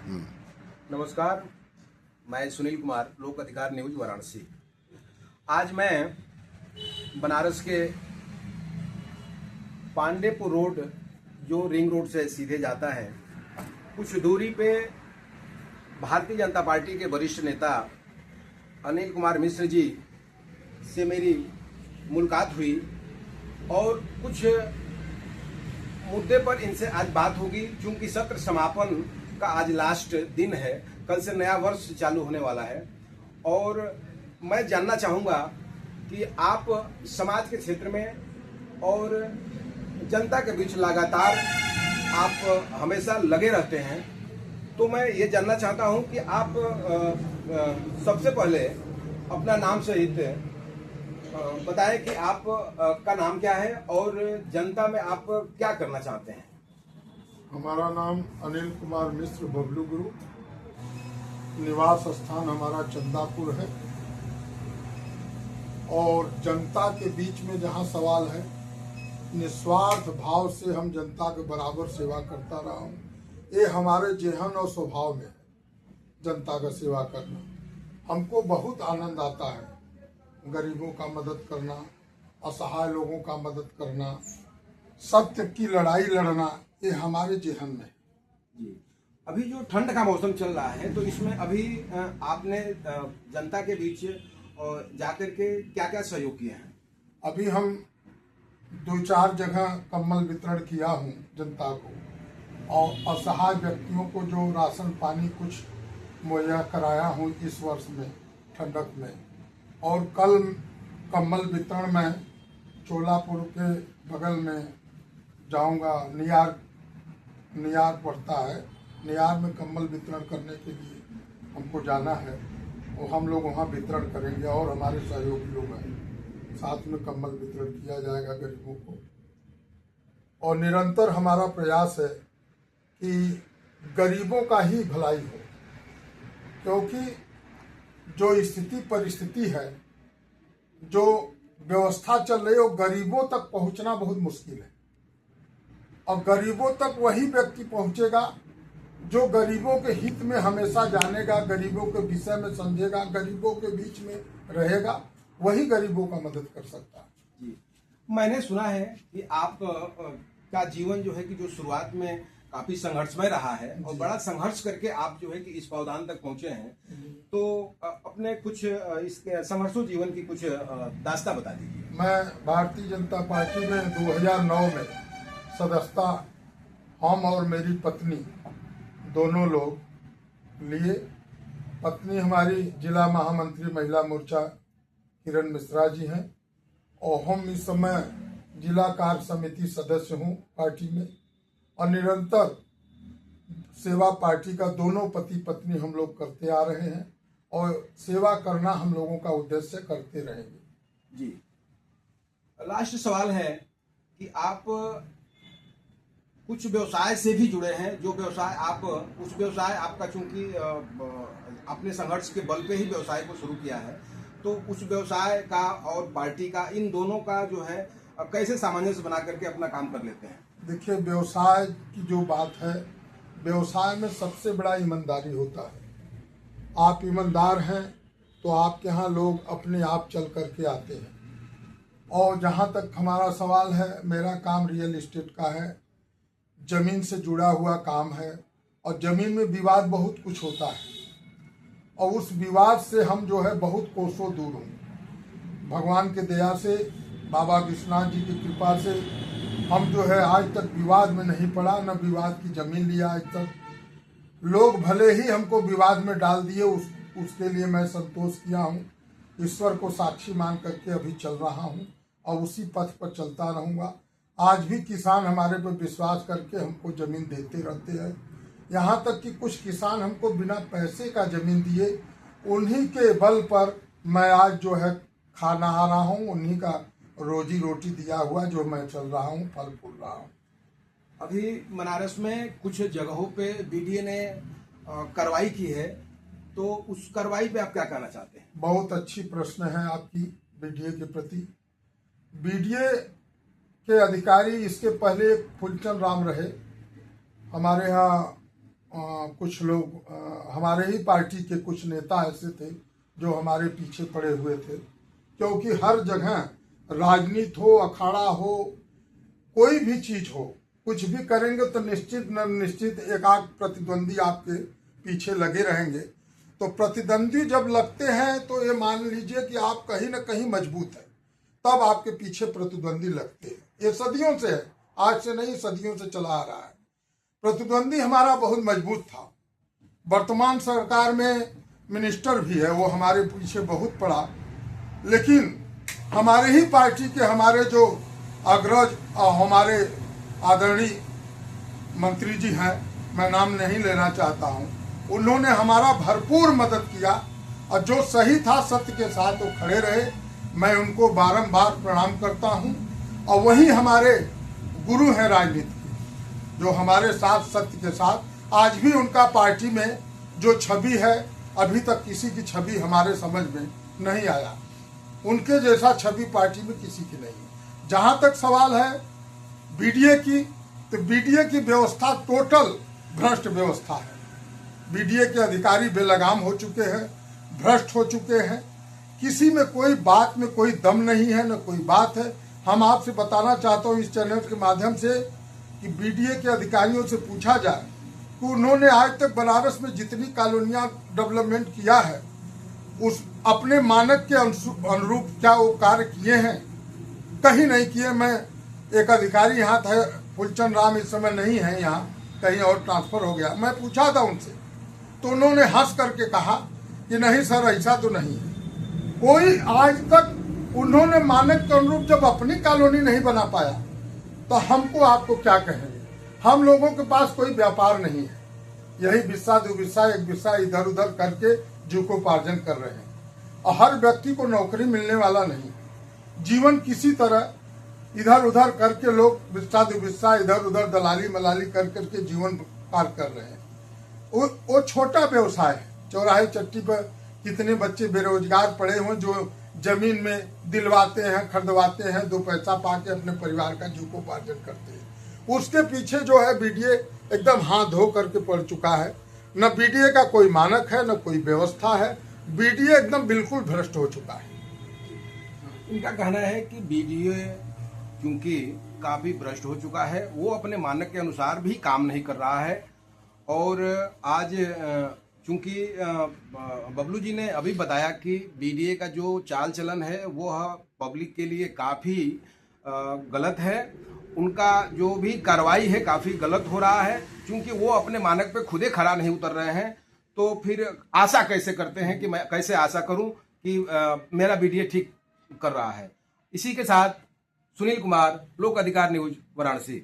नमस्कार, मैं सुनील कुमार, लोक अधिकार न्यूज वाराणसी। आज मैं बनारस के पांडेपुर रोड, जो रिंग रोड से सीधे जाता है, कुछ दूरी पे भारतीय जनता पार्टी के वरिष्ठ नेता अनिल कुमार मिश्र जी से मेरी मुलाकात हुई और कुछ मुद्दे पर इनसे आज बात होगी। चूंकि सत्र समापन का आज लास्ट दिन है, कल से नया वर्ष चालू होने वाला है और मैं जानना चाहूँगा कि आप समाज के क्षेत्र में और जनता के बीच लगातार आप हमेशा लगे रहते हैं, तो मैं ये जानना चाहता हूँ कि आप सबसे पहले अपना नाम सहित बताएं कि आप का नाम क्या है और जनता में आप क्या करना चाहते हैं। हमारा नाम अनिल कुमार मिश्र बबलू गुरु, निवास स्थान हमारा चंदापुर है और जनता के बीच में जहां सवाल है, निस्वार्थ भाव से हम जनता के बराबर सेवा करता रहा हूं। ये हमारे जेहन और स्वभाव में है, जनता का सेवा करना। हमको बहुत आनंद आता है, गरीबों का मदद करना, असहाय लोगों का मदद करना, सत्य की लड़ाई लड़ना, ये हमारे जेहन में है। जी, अभी जो ठंड का मौसम चल रहा है, तो इसमें अभी आपने जनता के बीच जाकर के क्या क्या सहयोग किए हैं? अभी हम 2-4 जगह कम्बल वितरण किया हूँ जनता को और असहाय व्यक्तियों को जो राशन पानी कुछ मुहैया कराया हूँ इस वर्ष में ठंडक में। और कल कम्बल वितरण में चोलापुर के बगल में जाऊंगा। नियार पड़ता है, नियार में कम्बल वितरण करने के लिए हमको जाना है और हम लोग वहाँ वितरण करेंगे और हमारे सहयोगी लोग हैं, साथ में कम्बल वितरण किया जाएगा गरीबों को। और निरंतर हमारा प्रयास है कि गरीबों का ही भलाई हो, क्योंकि जो स्थिति परिस्थिति है, जो व्यवस्था चल रही है, वो गरीबों तक पहुंचना बहुत मुश्किल है। और गरीबों तक वही व्यक्ति पहुंचेगा जो गरीबों के हित में हमेशा जानेगा, गरीबों के विषय में समझेगा, गरीबों के बीच में रहेगा, वही गरीबों का मदद कर सकता है। जी, मैंने सुना है कि आप का जीवन जो है कि जो शुरुआत में काफी संघर्षमय रहा है और बड़ा संघर्ष करके आप जो है कि इस पावदान तक पहुंचे हैं, तो अपने कुछ इस संघर्षों जीवन की कुछ दास्तां बता दीजिए। मैं भारतीय जनता पार्टी में 2009 में सदस्यता हम और मेरी पत्नी दोनों लोग लिए। पत्नी हमारी जिला महामंत्री महिला मोर्चा किरण मिश्रा जी हैं और हम इस समय जिला कार्य समिति सदस्य हूँ पार्टी में। और निरंतर सेवा पार्टी का दोनों पति पत्नी हम लोग करते आ रहे हैं और सेवा करना हम लोगों का उद्देश्य करते रहेंगे। जी, लास्ट सवाल है कि आप कुछ व्यवसाय से भी जुड़े हैं, जो व्यवसाय आप उस व्यवसाय आपका चूंकि अपने संघर्ष के बल पे ही व्यवसाय को शुरू किया है, तो उस व्यवसाय का और पार्टी का, इन दोनों का जो है कैसे सामंजस्य बना करके अपना काम कर लेते हैं? देखिए, व्यवसाय की जो बात है, व्यवसाय में सबसे बड़ा ईमानदारी होता है। आप ईमानदार हैं तो आपके यहाँ लोग अपने आप चल करके आते हैं। और जहाँ तक हमारा सवाल है, मेरा काम रियल एस्टेट का है, जमीन से जुड़ा हुआ काम है और जमीन में विवाद बहुत कुछ होता है और उस विवाद से हम जो है बहुत कोसों दूर हूँ। भगवान के दया से, बाबा विश्वनाथ जी की कृपा से हम जो है आज तक विवाद में नहीं पड़ा, न विवाद की जमीन लिया आज तक। लोग भले ही हमको विवाद में डाल दिए, उसके लिए मैं संतोष किया हूँ। ईश्वर को साक्षी मान करके अभी चल रहा हूँ और उसी पथ पर चलता रहूँगा। आज भी किसान हमारे पर विश्वास करके हमको जमीन देते रहते हैं। यहाँ तक कि कुछ किसान हमको बिना पैसे का जमीन दिए, उन्हीं के बल पर मैं आज जो है खाना आ रहा हूँ, उन्हीं का रोजी रोटी दिया हुआ जो मैं चल रहा हूँ, फल फूल रहा हूँ। अभी बनारस में कुछ जगहों पे बीडीए ने कार्रवाई की है, तो उस कार्रवाई पे आप क्या कहना चाहते हैं? बहुत अच्छी प्रश्न है आपकी बीडीए के प्रति। बीडीए के अधिकारी इसके पहले फुलचंद राम रहे, हमारे यहाँ कुछ लोग हमारे ही पार्टी के कुछ नेता ऐसे थे जो हमारे पीछे पड़े हुए थे, क्योंकि हर जगह राजनीति हो, अखाड़ा हो, कोई भी चीज हो, कुछ भी करेंगे तो निश्चित न निश्चित एक आध प्रतिद्वंदी आपके पीछे लगे रहेंगे। तो प्रतिद्वंदी जब लगते हैं तो ये मान लीजिए कि आप कहीं ना कहीं मजबूत है, तब आपके पीछे प्रतिद्वंदी लगते हैं। ये सदियों से है, आज से नहीं, सदियों से चला आ रहा है। प्रतिद्वंदी हमारा बहुत मजबूत था। वर्तमान सरकार में मिनिस्टर भी है, वो हमारे पीछे बहुत पड़ा, लेकिन हमारे ही पार्टी के हमारे जो अग्रज हमारे आदरणीय मंत्री जी हैं, मैं नाम नहीं लेना चाहता हूं, उन्होंने हमारा भरपूर मदद किया और जो सही था सत्य के साथ वो खड़े रहे। मैं उनको बारंबार प्रणाम करता हूं। और वही हमारे गुरु हैं राजनीति के, जो हमारे साथ सत्य के साथ आज भी उनका पार्टी में जो छवि है, अभी तक किसी की छवि हमारे समझ में नहीं आया। उनके जैसा छवि पार्टी में किसी की नहीं है। जहां तक सवाल है बीडीए की, तो बीडीए की व्यवस्था टोटल भ्रष्ट व्यवस्था है। बीडीए के अधिकारी बेलगाम हो चुके हैं, भ्रष्ट हो चुके हैं। किसी में कोई बात में कोई दम नहीं है, न कोई बात है। हम आपसे बताना चाहता हूँ इस चैनल के माध्यम से कि बीडीए के अधिकारियों से पूछा जाए कि उन्होंने आज तक बनारस में जितनी कॉलोनियां डेवलपमेंट किया है, उस अपने मानक के अनुरूप क्या वो कार्य किए हैं? कहीं नहीं किए। मैं एक अधिकारी यहाँ था, फुलचंद राम, इस समय नहीं है यहाँ, कहीं और ट्रांसफर हो गया। मैं पूछा था उनसे, तो उन्होंने हंस करके कहा कि नहीं सर, ऐसा तो नहीं है। कोई आज तक उन्होंने मानक के अनुरूप जब अपनी कॉलोनी नहीं बना पाया, तो हमको आपको क्या कहेंगे? हम लोगों के पास कोई व्यापार नहीं है। यही बिस्सा दो बिस्सा, एक बिस्सा इधर उधर करके जीविकोपार्जन कर रहे हैं। और हर व्यक्ति को नौकरी मिलने वाला नहीं। जीवन किसी तरह इधर उधर करके लोग बिस्सा दो बिस्सा, इधर उधर दलाली मलाली कर करके जीवन पार कर रहे हैं। वो छोटा व्यवसाय है। चौराहे चट्टी पर कितने बच्चे बेरोजगार पड़े हुए जो जमीन में दिलवाते हैं, खरीदवाते हैं, दो पैसा पाके अपने परिवार का जीविकोपार्जन करते हैं। उसके पीछे जो है बीडीए एकदम हाथ धो करके पड़ चुका है। न बीडीए का कोई मानक है, न कोई व्यवस्था है। बीडीए एकदम बिल्कुल भ्रष्ट हो चुका है। इनका कहना है कि बीडीए क्योंकि काफी भ्रष्ट हो चुका है, वो अपने मानक के अनुसार भी काम नहीं कर रहा है। और आज चूंकि बबलू जी ने अभी बताया कि बीडीए का जो चाल चलन है वो पब्लिक के लिए काफ़ी गलत है। उनका जो भी कार्रवाई है काफ़ी गलत हो रहा है, क्योंकि वो अपने मानक पे खुदे खरा नहीं उतर रहे हैं। तो फिर आशा कैसे करते हैं कि मैं कैसे आशा करूं कि मेरा बीडीए ठीक कर रहा है। इसी के साथ सुनील कुमार, लोक अधिकार न्यूज, वाराणसी।